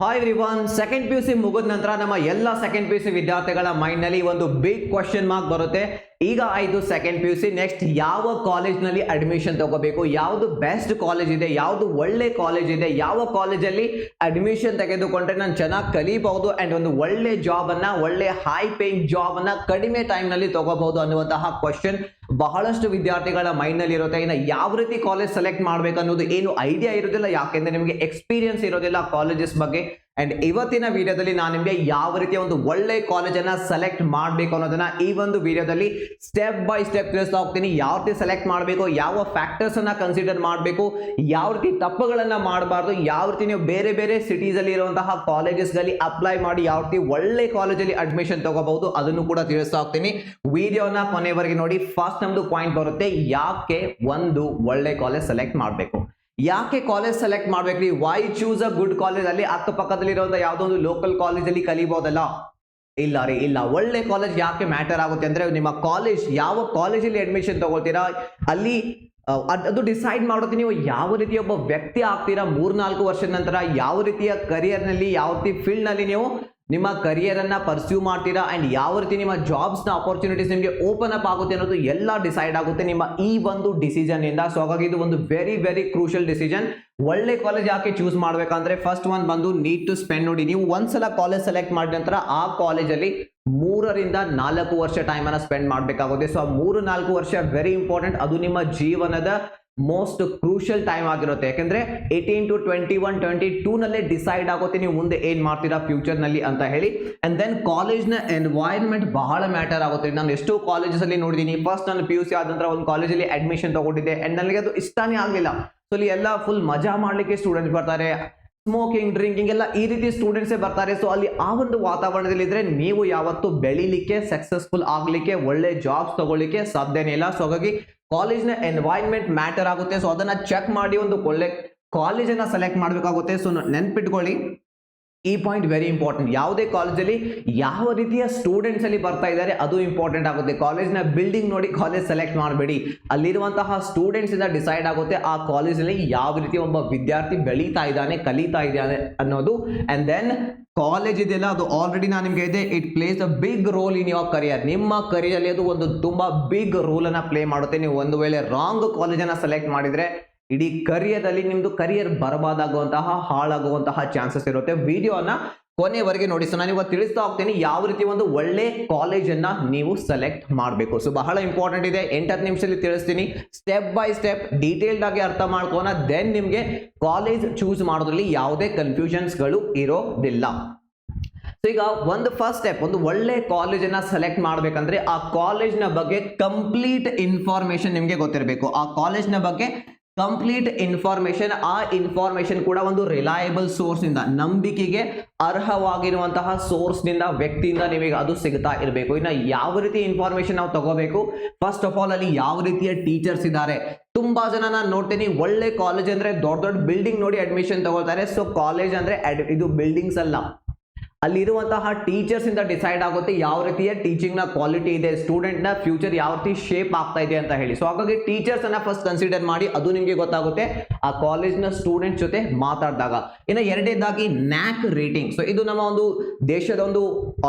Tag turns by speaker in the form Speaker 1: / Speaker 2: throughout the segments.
Speaker 1: Hi everyone, second P U C ಮುಗಿದ ನಂತರ ನಮ್ಮ ಎಲ್ಲ ಸೆಕೆಂಡ್ ಪಿ ಯು ಸಿ ವಿದ್ಯಾರ್ಥಿಗಳ ಮೈಂಡ್ ನಲ್ಲಿ ಒಂದು ಬಿಗ್ ಕ್ವಶನ್ ಮಾರ್ಕ್ ಬರುತ್ತೆ. ಈಗ ಆಯ್ತು second P U C, next ಯಾವ ಕಾಲೇಜ್ ನಲ್ಲಿ ಅಡ್ಮಿಷನ್ ತಗೋಬೇಕು, ಯಾವ್ದು ಬೆಸ್ಟ್ ಕಾಲೇಜ್ ಇದೆ, ಯಾವ್ದು ಒಳ್ಳೆ ಕಾಲೇಜ್ ಇದೆ, ಯಾವ ಕಾಲೇಜಲ್ಲಿ ಅಡ್ಮಿಷನ್ ತೆಗೆದುಕೊಂಡ್ರೆ ನಾನು ಚೆನ್ನಾಗಿ ಕಲಿಬಹುದು ಅಂಡ್ ಒಂದು ಒಳ್ಳೆ ಜಾಬ್ ಅನ್ನ, ಒಳ್ಳೆ ಹೈ ಪೇಯಿಂಗ್ ಜಾಬ್ ಅನ್ನ ಕಡಿಮೆ ಟೈಮ್ ನಲ್ಲಿ ತಗೋಬಹುದು ಅನ್ನುವಂತಹ ಕ್ವಶನ್ ಬಹಳಷ್ಟು ವಿದ್ಯಾರ್ಥಿಗಳ ಮೈಂಡ್ ನಲ್ಲಿ ಇರುತ್ತೆ. ಇನ್ನು ಯಾವ ರೀತಿ ಕಾಲೇಜ್ ಸೆಲೆಕ್ಟ್ ಮಾಡ್ಬೇಕು ಅನ್ನೋದು ಏನು ಐಡಿಯಾ ಇರೋದಿಲ್ಲ, ಯಾಕೆಂದ್ರೆ ನಿಮಗೆ ಎಕ್ಸ್ಪೀರಿಯನ್ಸ್ ಇರೋದಿಲ್ಲ ಕಾಲೇಜಸ್ ಬಗ್ಗೆ. ಅಂಡ್ ಇವತ್ತಿನ ವಿಡಿಯೋದಲ್ಲಿ ನಾನು ನಿಮಗೆ ಯಾವ ರೀತಿಯ ಒಂದು ಒಳ್ಳೆ ಕಾಲೇಜನ್ನ ಸೆಲೆಕ್ಟ್ ಮಾಡಬೇಕು ಅನ್ನೋದನ್ನ ಈ ಒಂದು ವಿಡಿಯೋದಲ್ಲಿ ಸ್ಟೆಪ್ ಬೈ ಸ್ಟೆಪ್ ತಿಳಿಸ್ತಾ ಹೋಗ್ತೀನಿ. ಯಾವ ರೀತಿ ಸೆಲೆಕ್ಟ್ ಮಾಡಬೇಕು, ಯಾವ ಫ್ಯಾಕ್ಟರ್ಸ್ ಅನ್ನ ಕನ್ಸಿಡರ್ ಮಾಡಬೇಕು, ಯಾವ ರೀತಿ ತಪ್ಪುಗಳನ್ನ ಮಾಡಬಾರ್ದು, ಯಾವ ರೀತಿ ನೀವು ಬೇರೆ ಬೇರೆ ಸಿಟೀಸ್ ಅಲ್ಲಿ ಇರುವಂತಹ ಕಾಲೇಜಸ್ ಗಳಲ್ಲಿ ಅಪ್ಲೈ ಮಾಡಿ ಯಾವ ರೀತಿ ಒಳ್ಳೆ ಕಾಲೇಜಲ್ಲಿ ಅಡ್ಮಿಷನ್ ತಗೋಬಹುದು ಅದನ್ನು ಕೂಡ ತಿಳಿಸ್ತಾ ಹೋಗ್ತೀನಿ. ವಿಡಿಯೋನ ಕೊನೆವರೆಗೆ ನೋಡಿ. ಫಸ್ಟ್ ನಮ್ದು ಪಾಯಿಂಟ್ ಬರುತ್ತೆ, ಯಾಕೆ ಒಂದು ಒಳ್ಳೆ ಕಾಲೇಜ್ ಸೆಲೆಕ್ಟ್ ಮಾಡಬೇಕು, ಯಾಕೆ ಕಾಲೇಜ್ ಸೆಲೆಕ್ಟ್ ಮಾಡ್ಬೇಕ್ರಿ, why choose a good college. ಅಲ್ಲಿ ಅಕ್ಕಪಕ್ಕದಲ್ಲಿ ಇರುವಂತಹ ಯಾವುದೋ ಒಂದು ಲೋಕಲ್ ಕಾಲೇಜ್ ಅಲ್ಲಿ ಕಲಿಬಹುದಲ್ಲ? ಇಲ್ಲ ರೀ, ಇಲ್ಲ. ಒಳ್ಳೆ ಕಾಲೇಜ್ ಯಾಕೆ ಮ್ಯಾಟರ್ ಆಗುತ್ತೆ ಅಂದ್ರೆ ನಿಮ್ಮ ಕಾಲೇಜ್, ಯಾವ ಕಾಲೇಜಲ್ಲಿ ಅಡ್ಮಿಷನ್ ತಗೊಳ್ತೀರಾ ಅಲ್ಲಿ ಅದು ಡಿಸೈಡ್ ಮಾಡೋದು ನೀವು ಯಾವ ರೀತಿಯ ಒಬ್ಬ ವ್ಯಕ್ತಿ ಆಗ್ತೀರಾ 3-4 ವರ್ಷದ ನಂತರ, ಯಾವ ರೀತಿಯ ಕರಿಯರ್ ನಲ್ಲಿ, ಯಾವ ರೀತಿ ಫೀಲ್ಡ್ ನಲ್ಲಿ ನೀವು ನಿಮ್ಮ ಕರಿಯರ್ ಅನ್ನ ಪರ್ಸ್ಯೂ ಮಾಡ್ತೀರಾ ಅಂಡ್ ಯಾವ ರೀತಿ ನಿಮ್ಮ ಜಾಬ್ಸ್ ನ ಆಪರ್ಚುನಿಟೀಸ್ ನಿಮಗೆ ಓಪನ್ ಅಪ್ ಆಗುತ್ತೆ ಅನ್ನೋದು ಎಲ್ಲ ಡಿಸೈಡ್ ಆಗುತ್ತೆ ನಿಮ್ಮ ಈ ಒಂದು ಡಿಸಿಷನ್ ಇಂದ. ಸೊ ಹಾಗಾಗಿ ಇದು ಒಂದು ವೆರಿ ವೆರಿ ಕ್ರೂಷಿಯಲ್ ಡಿಸಿಷನ್. ಒಳ್ಳೆ ಕಾಲೇಜ್ ಯಾಕೆ ಚೂಸ್ ಮಾಡ್ಬೇಕಂದ್ರೆ ಫಸ್ಟ್ ಒನ್ ಬಂದು ನೀಡ್ ಟು ಸ್ಪೆಂಡ್. ನೋಡಿ, ನೀವು ಒಂದ್ಸಲ ಕಾಲೇಜ್ ಸೆಲೆಕ್ಟ್ ಮಾಡಿದ ನಂತರ ಆ ಕಾಲೇಜಲ್ಲಿ 3-4 ವರ್ಷ ಟೈಮ್ ಅನ್ನ ಸ್ಪೆಂಡ್ ಮಾಡಬೇಕಾಗುತ್ತೆ. ಸೊ 3-4 ವರ್ಷ ವೆರಿ ಇಂಪಾರ್ಟೆಂಟ್. ಅದು ನಿಮ್ಮ ಜೀವನದ ಮೋಸ್ಟ್ ಕ್ರೂಷಿಯಲ್ ಟೈಮ್ ಆಗಿರುತ್ತೆ. ಯಾಕಂದ್ರೆ 18 to 21, 22 ನಲ್ಲೇ ಡಿಸೈಡ್ ಆಗುತ್ತೆ ನೀವು ಮುಂದೆ ಏನ್ ಮಾಡ್ತೀರಾ ಫ್ಯೂಚರ್ ನಲ್ಲಿ ಅಂತ ಹೇಳಿ. ಅಂಡ್ ದೆನ್ ಕಾಲೇಜ್ ನ ಎನ್ವೈರನ್ಮೆಂಟ್ ಬಹಳ ಮ್ಯಾಟರ್ ಆಗುತ್ತೆ. ನಾನು ಎಷ್ಟೋ ಕಾಲೇಜಸ್ ಅಲ್ಲಿ ನೋಡಿದೀನಿ, ಫಸ್ಟ್ ನಾನು PUC ಆದ ನಂತರ ಒಂದು ಕಾಲೇಜಲ್ಲಿ ಅಡ್ಮಿಷನ್ ತಗೊಂಡಿದ್ದೆ ಅಂಡ್ ನನಗೆ ಅದು ಇಷ್ಟನೇ ಆಗ್ಲಿಲ್ಲ. ಸೊ ಅಲ್ಲಿ ಎಲ್ಲ ಫುಲ್ ಮಜಾ ಮಾಡ್ಲಿಕ್ಕೆ ಸ್ಟೂಡೆಂಟ್ಸ್ ಬರ್ತಾರೆ, ಸ್ಮೋಕಿಂಗ್, ಡ್ರಿಂಕಿಂಗ್ ಎಲ್ಲ ಈ ರೀತಿ ಸ್ಟೂಡೆಂಟ್ಸೇ ಬರ್ತಾರೆ. ಸೊ ಅಲ್ಲಿ ಆ ಒಂದು ವಾತಾವರಣದಲ್ಲಿ ಇದ್ರೆ ನೀವು ಯಾವತ್ತು ಬೆಳಿಲಿಕ್ಕೆ, ಸಕ್ಸಸ್ಫುಲ್ ಆಗ್ಲಿಕ್ಕೆ, ಒಳ್ಳೆ ಜಾಬ್ಸ್ ತಗೊಳ್ಳಿಕ್ಕೆ ಸಾಧ್ಯನೇ ಇಲ್ಲ. ಸೊ ಹಾಗಾಗಿ ಕಾಲೇಜ್ನ ಎನ್ವೈರನ್ಮೆಂಟ್ ಮ್ಯಾಟರ್ ಆಗುತ್ತೆ. ಸೊ ಅದನ್ನ ಚೆಕ್ ಮಾಡಿ ಒಂದು ಒಳ್ಳೆ ಕಾಲೇಜನ್ನ ಸೆಲೆಕ್ಟ್ ಮಾಡಬೇಕಾಗುತ್ತೆ. ಸೊ ನೆನ್ಪಿಟ್ಕೊಳ್ಳಿ, ಈ ಪಾಯಿಂಟ್ ವೆರಿ ಇಂಪಾರ್ಟೆಂಟ್. ಯಾವುದೇ ಕಾಲೇಜಲ್ಲಿ ಯಾವ ರೀತಿಯ ಸ್ಟೂಡೆಂಟ್ಸ್ ಅಲ್ಲಿ ಬರ್ತಾ ಇದ್ದಾರೆ ಅದು ಇಂಪಾರ್ಟೆಂಟ್ ಆಗುತ್ತೆ. ಕಾಲೇಜ್ನ ಬಿಲ್ಡಿಂಗ್ ನೋಡಿ ಕಾಲೇಜ್ ಸೆಲೆಕ್ಟ್ ಮಾಡಬೇಡಿ, ಅಲ್ಲಿರುವಂತಹ ಸ್ಟೂಡೆಂಟ್ಸ್ ಇಂದ ಡಿಸೈಡ್ ಆಗುತ್ತೆ ಆ ಕಾಲೇಜಲ್ಲಿ ಯಾವ ರೀತಿ ಒಬ್ಬ ವಿದ್ಯಾರ್ಥಿ ಬೆಳೀತಾ ಇದ್ದಾನೆ, ಕಲಿತಾ ಇದ್ದಾನೆ ಅನ್ನೋದು. ಅಂಡ್ ದೆನ್ ಕಾಲೇಜ್ ಇದೆಯಲ್ಲ, ಅದು ಆಲ್ರೆಡಿ ನಾನು ನಿಮ್ಗೆ ಇದೆ, it plays a big role in your career. ನಿಮ್ಮ ಕರಿಯರ್ ಅಲ್ಲಿ ಅದು ಒಂದು ತುಂಬಾ ಬಿಗ್ ರೋಲ್ ಅನ್ನ ಪ್ಲೇ ಮಾಡುತ್ತೆ. ನೀವು ಒಂದು ವೇಳೆ ರಾಂಗ್ ಕಾಲೇಜನ್ನ ಸೆಲೆಕ್ಟ್ ಮಾಡಿದ್ರೆ ಇಡೀ ಕರಿಯರ್ ಅಲ್ಲಿ ನಿಮ್ದು ಕರಿಯರ್ ಬರಬಾದಾಗುವಂತಹ, ಹಾಳಾಗುವಂತಹ ಚಾನ್ಸಸ್ ಇರುತ್ತೆ. ವಿಡಿಯೋನ ಕೊನೆವರೆಗೆ ನೋಡಿ. ಸೊ ನಾನು ಇವತ್ತು ತಿಳಿಸ್ತಾ ಹೋಗ್ತೀನಿ ಯಾವ ರೀತಿ ಒಂದು ಒಳ್ಳೆ ಕಾಲೇಜ್ ಅನ್ನ ನೀವು ಸೆಲೆಕ್ಟ್ ಮಾಡಬೇಕು. ಸೊ ಬಹಳ ಇಂಪಾರ್ಟೆಂಟ್ ಇದೆ, 8-10 ನಿಮಿಷದಲ್ಲಿ ತಿಳಿಸ್ತೀನಿ. ಸ್ಟೆಪ್ ಬೈ ಸ್ಟೆಪ್ ಡೀಟೇಲ್ಡ್ ಆಗಿ ಅರ್ಥ ಮಾಡ್ಕೋಣ. ದೆನ್ ನಿಮ್ಗೆ ಕಾಲೇಜ್ ಚೂಸ್ ಮಾಡೋದ್ರಲ್ಲಿ ಯಾವುದೇ ಕನ್ಫ್ಯೂಷನ್ಸ್ ಗಳು ಇರೋದಿಲ್ಲ. ಸೊ ಈಗ ಒಂದು ಫಸ್ಟ್ ಸ್ಟೆಪ್, ಒಂದು ಒಳ್ಳೆ ಕಾಲೇಜನ್ನ ಸೆಲೆಕ್ಟ್ ಮಾಡ್ಬೇಕಂದ್ರೆ ಆ ಕಾಲೇಜ್ನ ಬಗ್ಗೆ ಕಂಪ್ಲೀಟ್ ಇನ್ಫಾರ್ಮೇಶನ್ ನಿಮ್ಗೆ ಗೊತ್ತಿರಬೇಕು. ಆ ಕಾಲೇಜ್ನ ಬಗ್ಗೆ ಕಂಪ್ಲೀಟ್ ಇನ್ಫಾರ್ಮೇಶನ್, ಆ ಇನ್ಫಾರ್ಮೇಶನ್ ಕೂಡ ಒಂದು ರಿಲಯಬಲ್ ಸೋರ್ಸ್ ಇಂದ, ನಂಬಿಕೆಗೆ ಅರ್ಹವಾಗಿರುವಂತಹ ಸೋರ್ಸ್ ನಿಂದ, ವ್ಯಕ್ತಿಯಿಂದ ನಿಮಗೆ ಅದು ಸಿಗ್ತಾ ಇರಬೇಕು. ಇನ್ನು ಯಾವ ರೀತಿ ಇನ್ಫಾರ್ಮೇಶನ್ ನಾವು ತಗೋಬೇಕು, ಫಸ್ಟ್ ಆಫ್ ಆಲ್ ಅಲ್ಲಿ ಯಾವ ರೀತಿಯ ಟೀಚರ್ಸ್ ಇದ್ದಾರೆ. ತುಂಬಾ ಜನ ನಾನು ನೋಡ್ತೀನಿ, ಒಳ್ಳೆ ಕಾಲೇಜ್ ಅಂದ್ರೆ ದೊಡ್ಡ ದೊಡ್ಡ ಬಿಲ್ಡಿಂಗ್ ನೋಡಿ ಅಡ್ಮಿಷನ್ ತಗೋತಾರೆ. ಸೊ ಕಾಲೇಜ್ ಅಂದ್ರೆ ಇದು ಬಿಲ್ಡಿಂಗ್ಸ್ ಅಲ್ಲ, ಅಲ್ಲಿರುವಂತಹ ಟೀಚರ್ಸ್ ಇಂದ ಡಿಸೈಡ್ ಆಗುತ್ತೆ ಯಾವ ರೀತಿಯ ಟೀಚಿಂಗ್ ನ ಕ್ವಾಲಿಟಿ ಇದೆ, ಸ್ಟೂಡೆಂಟ್ ನ ಫ್ಯೂಚರ್ ಯಾವ ರೀತಿ ಶೇಪ್ ಆಗ್ತಾ ಇದೆ ಅಂತ ಹೇಳಿ. ಸೊ ಹಾಗಾಗಿ ಟೀಚರ್ಸ್ ಅನ್ನ ಫಸ್ಟ್ ಕನ್ಸಿಡರ್ ಮಾಡಿ, ಅದು ನಿಮ್ಗೆ ಗೊತ್ತಾಗುತ್ತೆ ಆ ಕಾಲೇಜ್ ನ ಸ್ಟೂಡೆಂಟ್ ಜೊತೆ ಮಾತಾಡಿದಾಗ. ಇನ್ನು ಎರಡನೇದಾಗಿ ನ್ಯಾಕ್ ರೇಟಿಂಗ್. ಸೊ ಇದು ನಮ್ಮ ಒಂದು ದೇಶದ ಒಂದು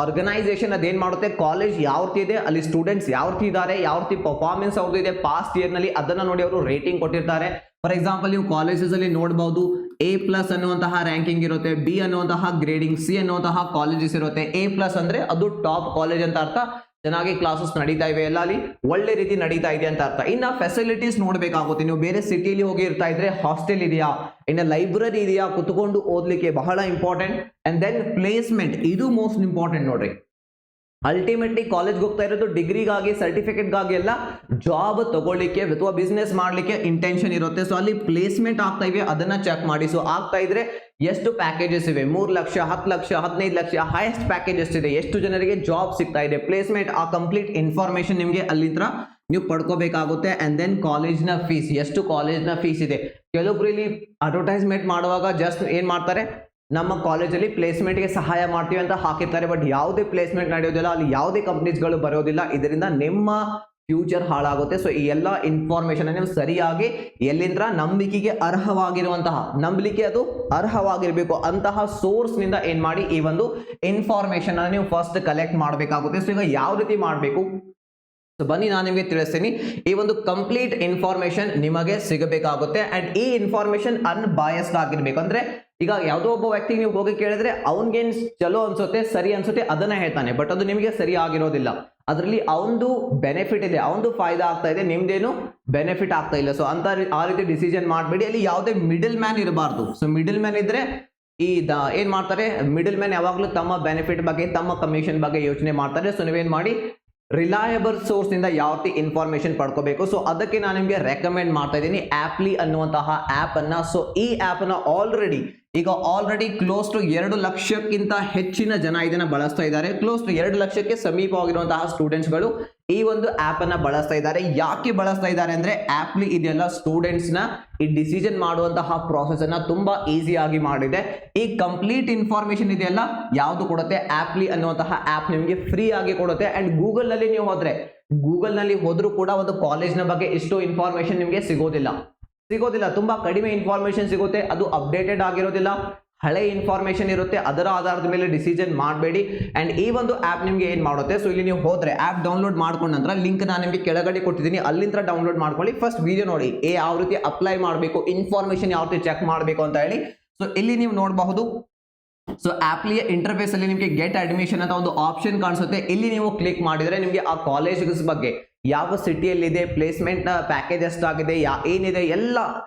Speaker 1: ಆರ್ಗನೈಸೇಷನ್ ಅದೇನ್ ಮಾಡುತ್ತೆ, ಕಾಲೇಜ್ ಯಾವ ರೀತಿ ಇದೆ, ಅಲ್ಲಿ ಸ್ಟೂಡೆಂಟ್ಸ್ ಯಾವ ರೀತಿ ಇದ್ದಾರೆ, ಯಾವ ರೀತಿ ಪರ್ಫಾರ್ಮೆನ್ಸ್ ಅವ್ರದ್ದು ಇದೆ ಪಾಸ್ಟ್ ಇಯರ್ ನಲ್ಲಿ, ಅದನ್ನ ನೋಡಿ ಅವರು ರೇಟಿಂಗ್ ಕೊಟ್ಟಿರ್ತಾರೆ. ಫಾರ್ ಎಕ್ಸಾಂಪಲ್ ನೀವು ಕಾಲೇಜಸ್ ಅಲ್ಲಿ ನೋಡಬಹುದು, A+ ಅನ್ನುವಂತಹ ರ್ಯಾಂಕಿಂಗ್ ಇರುತ್ತೆ, B ಅನ್ನುವಂತಹ ಗ್ರೇಡಿಂಗ್, C ಅನ್ನುವಂತಹ ಕಾಲೇಜಸ್ ಇರುತ್ತೆ. A+ ಅಂದ್ರೆ ಅದು ಟಾಪ್ ಕಾಲೇಜ್ ಅಂತ ಅರ್ಥ, ಚೆನ್ನಾಗಿ ಕ್ಲಾಸಸ್ ನಡೀತಾ ಇವೆ, ಎಲ್ಲ ಅಲ್ಲಿ ಒಳ್ಳೆ ರೀತಿ ನಡೀತಾ ಇದೆ ಅಂತ ಅರ್ಥ. ಇನ್ನ ಫೆಸಿಲಿಟೀಸ್ ನೋಡ್ಬೇಕಾಗುತ್ತೆ. ನೀವು ಬೇರೆ ಸಿಟಿಲಿ ಹೋಗಿ ಇರ್ತಾ ಇದ್ರೆ ಹಾಸ್ಟೆಲ್ ಇದೆಯಾ, ಇನ್ನು ಲೈಬ್ರರಿ ಇದೆಯಾ, ಕುತ್ಕೊಂಡು ಓದ್ಲಿಕ್ಕೆ, ಬಹಳ ಇಂಪಾರ್ಟೆಂಟ್. ಅಂಡ್ ದೆನ್ ಪ್ಲೇಸ್ಮೆಂಟ್, ಇದು ಮೋಸ್ಟ್ ಇಂಪಾರ್ಟೆಂಟ್ ನೋಡ್ರಿ. ಅಲ್ಟಿಮೇಟ್ಲಿ ಕಾಲೇಜ್ಗೆ ಹೋಗ್ತಾ ಇರೋದು ಡಿಗ್ರಿಗಾಗಿ, ಸರ್ಟಿಫಿಕೇಟ್ಗಾಗಿ ಎಲ್ಲ, ಜಾಬ್ ತಗೊಳ್ಳಿಕ್ಕೆ ಅಥವಾ ಬಿಸ್ನೆಸ್ ಮಾಡ್ಲಿಕ್ಕೆ ಇಂಟೆನ್ಷನ್ ಇರುತ್ತೆ. ಸೊ ಅಲ್ಲಿ ಪ್ಲೇಸ್ಮೆಂಟ್ ಆಗ್ತಾ ಇವೆ ಅದನ್ನ ಚೆಕ್ ಮಾಡಿ. ಸೊ ಆಗ್ತಾ ಇದ್ರೆ ಎಷ್ಟು ಪ್ಯಾಕೇಜಸ್ ಇವೆ, 3 ಲಕ್ಷ, 10 ಲಕ್ಷ, 15 ಲಕ್ಷ, ಹೈಯೆಸ್ಟ್ ಪ್ಯಾಕೇಜಸ್ ಇದೆ, ಎಷ್ಟು ಜನರಿಗೆ ಜಾಬ್ ಸಿಗ್ತಾ ಇದೆ, ಪ್ಲೇಸ್ಮೆಂಟ್, ಆ ಕಂಪ್ಲೀಟ್ ಇನ್ಫಾರ್ಮೇಶನ್ ನಿಮ್ಗೆ ಅಲ್ಲಿಂದ ನೀವು ಪಡ್ಕೋಬೇಕಾಗುತ್ತೆ. ಅಂಡ್ ದೆನ್ ಕಾಲೇಜ್ನ ಫೀಸ್, ಎಷ್ಟು ಕಾಲೇಜ್ನ ಫೀಸ್ ಇದೆ. ಕೆಲವೊಬ್ರು ಇಲ್ಲಿ ಅಡ್ವರ್ಟೈಸ್ಮೆಂಟ್ ಮಾಡುವಾಗ ಜಸ್ಟ್ ಏನ್ ಮಾಡ್ತಾರೆ, ನಮ್ಮ ಕಾಲೇಜಲ್ಲಿ ಪ್ಲೇಸ್ಮೆಂಟ್ಗೆ ಸಹಾಯ ಮಾಡ್ತೀವಿ ಅಂತ ಹಾಕಿರ್ತಾರೆ. ಬಟ್ ಯಾವುದೇ ಪ್ಲೇಸ್ಮೆಂಟ್ ನಡೆಯೋದಿಲ್ಲ, ಅಲ್ಲಿ ಯಾವುದೇ ಕಂಪ್ನೀಸ್ಗಳು ಬರೋದಿಲ್ಲ. ಇದರಿಂದ ನಿಮ್ಮ ಫ್ಯೂಚರ್ ಹಾಳಾಗುತ್ತೆ. ಸೊ ಈ ಎಲ್ಲ ಇನ್ಫಾರ್ಮೇಶನ್ ನೀವು ಸರಿಯಾಗಿ ಎಲ್ಲಿಂದ ನಂಬಿಕೆಗೆ ನಂಬಲಿಕ್ಕೆ ಅದು ಅರ್ಹವಾಗಿರ್ಬೇಕು ಅಂತಹ ಸೋರ್ಸ್ ನಿಂದ ಏನ್ ಮಾಡಿ ಈ ಒಂದು ಇನ್ಫಾರ್ಮೇಶನ್ ನೀವು ಫಸ್ಟ್ ಕಲೆಕ್ಟ್ ಮಾಡಬೇಕಾಗುತ್ತೆ. ಸೊ ಈಗ ಯಾವ ರೀತಿ ಮಾಡಬೇಕು, ಸೊ ಬನ್ನಿ ನಾನು ನಿಮಗೆ ತಿಳಿಸ್ತೀನಿ. ಈ ಒಂದು ಕಂಪ್ಲೀಟ್ ಇನ್ಫಾರ್ಮೇಶನ್ ನಿಮಗೆ ಸಿಗಬೇಕಾಗುತ್ತೆ ಅಂಡ್ ಈ ಇನ್ಫಾರ್ಮೇಶನ್ ಅನ್ಬಯಾಸ್ಡ್ ಆಗಿರ್ಬೇಕು. ಅಂದ್ರೆ ಈಗ ಯಾವುದೋ ಒಬ್ಬ ವ್ಯಕ್ತಿ ನೀವು ಹೋಗಿ ಕೇಳಿದ್ರೆ ಅವನ್ಗೇನ್ ಚಲೋ ಅನ್ಸುತ್ತೆ, ಸರಿ ಅನ್ಸುತ್ತೆ ಅದನ್ನ ಹೇಳ್ತಾನೆ, ಬಟ್ ಅದು ನಿಮಗೆ ಸರಿ ಆಗಿರೋದಿಲ್ಲ. ಅದರಲ್ಲಿ ಅವನದು ಬೆನಿಫಿಟ್ ಇದೆ, ಅವನದು ಫಾಯ್ದಾ ಆಗ್ತಾ ಇದೆ, ನಿಮ್ದೇನು ಬೆನಿಫಿಟ್ ಆಗ್ತಾ ಇಲ್ಲ. ಸೊ ಅಂತ ಆ ರೀತಿ ಡಿಸಿಷನ್ ಮಾಡಬೇಡಿ. ಅಲ್ಲಿ ಯಾವುದೇ ಮಿಡಲ್ ಮ್ಯಾನ್ ಇರಬಾರ್ದು. ಸೊ ಮಿಡಲ್ ಮ್ಯಾನ್ ಇದ್ರೆ ಏನ್ ಮಾಡ್ತಾರೆ, ಮಿಡಲ್ ಮ್ಯಾನ್ ಯಾವಾಗಲೂ ತಮ್ಮ ಬೆನಿಫಿಟ್ ಬಗ್ಗೆ ತಮ್ಮ ಕಮಿಷನ್ ಬಗ್ಗೆ ಯೋಚನೆ ಮಾಡ್ತಾರೆ. ಸೊ ನೀವೇನ್ ಮಾಡಿ ರಿಲಯಬಲ್ ಸೋರ್ಸ್ ನಿಂದ ಯಾವ ರೀತಿ ಇನ್ಫಾರ್ಮೇಶನ್ ಪಡ್ಕೋಬೇಕು, ಸೊ ಅದಕ್ಕೆ ನಾನು ನಿಮಗೆ ರೆಕಮೆಂಡ್ ಮಾಡ್ತಾ ಇದ್ದೀನಿ ಆಪ್ಲಿ ಅನ್ನುವಂತಹ ಆಪ್ ಅನ್ನ. ಸೊ ಈ ಆಪ್ ಅನ್ನ ಆಲ್ರೆಡಿ ಕ್ಲೋಸ್ ಟು 2 ಲಕ್ಷಕ್ಕಿಂತ ಹೆಚ್ಚಿನ ಜನ ಇದನ್ನ ಬಳಸ್ತಾ ಇದ್ದಾರೆ. ಕ್ಲೋಸ್ ಟು 2 ಲಕ್ಷಕ್ಕೆ ಸಮೀಪವಾಗಿರುವಂತಹ ಸ್ಟೂಡೆಂಟ್ಸ್ ಗಳು ಈ ಒಂದು ಆಪ್ ಅನ್ನ ಬಳಸ್ತಾ ಇದ್ದಾರೆ. ಯಾಕೆ ಬಳಸ್ತಾ ಇದ್ದಾರೆ ಅಂದ್ರೆ ಆಪ್ಲಿ ಇದೆಲ್ಲ ಸ್ಟೂಡೆಂಟ್ಸ್ ನ ಈ ಡಿಸಿಷನ್ ಮಾಡುವಂತಹ ಪ್ರಾಸೆಸ್ ಅನ್ನ ತುಂಬಾ ಈಸಿ ಆಗಿ ಮಾಡಿದೆ. ಈ ಕಂಪ್ಲೀಟ್ ಇನ್ಫಾರ್ಮೇಶನ್ ಇದೆಯಲ್ಲ ಯಾವ್ದು ಕೊಡುತ್ತೆ, ಆಪ್ಲಿ ಅನ್ನುವಂತಹ ಆಪ್ ನಿಮಗೆ ಫ್ರೀ ಆಗಿ ಕೊಡುತ್ತೆ. ಅಂಡ್ ಗೂಗಲ್ ನಲ್ಲಿ ನೀವು ಹೋದ್ರೂ ಕೂಡ ಒಂದು ಕಾಲೇಜ್ನ ಬಗ್ಗೆ ಇಷ್ಟು ಇನ್ಫಾರ್ಮೇಶನ್ ನಿಮಗೆ ಸಿಗೋದಿಲ್ಲ. ತುಂಬಾ ಕಡಿಮೆ ಇನ್ಫಾರ್ಮೇಶನ್ ಸಿಗುತ್ತೆ. ಅದು ಅಪ್ಡೇಟೆಡ್ ಆಗಿರೋದಿಲ್ಲ, ಹಳೆ ಇನ್ಫಾರ್ಮೇಶನ್ ಇರುತ್ತೆ. ಅದರ ಆಧಾರದ ಮೇಲೆ ಡಿಸಿಷನ್ ಮಾಡಬೇಡಿ. ಅಂಡ್ ಈ ಒಂದು ಆಪ್ ನಿಮ್ಗೆ ಏನ್ ಮಾಡುತ್ತೆ, ಸೊ ಇಲ್ಲಿ ನೀವು ಹೋದ್ರೆ ಆಪ್ ಡೌನ್ಲೋಡ್ ಮಾಡ್ಕೊಂಡ ನಂತರ ಲಿಂಕ್ ನಾನು ನಿಮಗೆ ಕೆಳಗಡೆ ಕೊಟ್ಟಿದ್ದೀನಿ, ಅಲ್ಲಿಂದ ಡೌನ್ಲೋಡ್ ಮಾಡ್ಕೊಳ್ಳಿ. ಫಸ್ಟ್ ವಿಡಿಯೋ ನೋಡಿ ಯಾವ ರೀತಿ ಅಪ್ಲೈ ಮಾಡಬೇಕು, ಇನ್ಫಾರ್ಮೇಶನ್ ಯಾವ ರೀತಿ ಚೆಕ್ ಮಾಡಬೇಕು ಅಂತ ಹೇಳಿ. ಸೊ ಇಲ್ಲಿ ನೀವು ನೋಡಬಹುದು. ಸೊ ಆಪ್ಲಿಯ ಇಂಟರ್ಫೇಸ್ ಅಲ್ಲಿ ನಿಮಗೆ ಗೆಟ್ ಅಡ್ಮಿಷನ್ ಅಂತ ಒಂದು ಆಪ್ಷನ್ ಕಾಣಿಸುತ್ತೆ. ಇಲ್ಲಿ ನೀವು ಕ್ಲಿಕ್ ಮಾಡಿದ್ರೆ ನಿಮಗೆ ಆ ಕಾಲೇಜ್ ಬಗ್ಗೆ ಯಾವ ಸಿಟಿಯಲ್ಲಿದೆ, ಪ್ಲೇಸ್ಮೆಂಟ್ ಪ್ಯಾಕೇಜ್ ಎಷ್ಟಾಗಿದೆ, ಏನಿದೆ ಎಲ್ಲ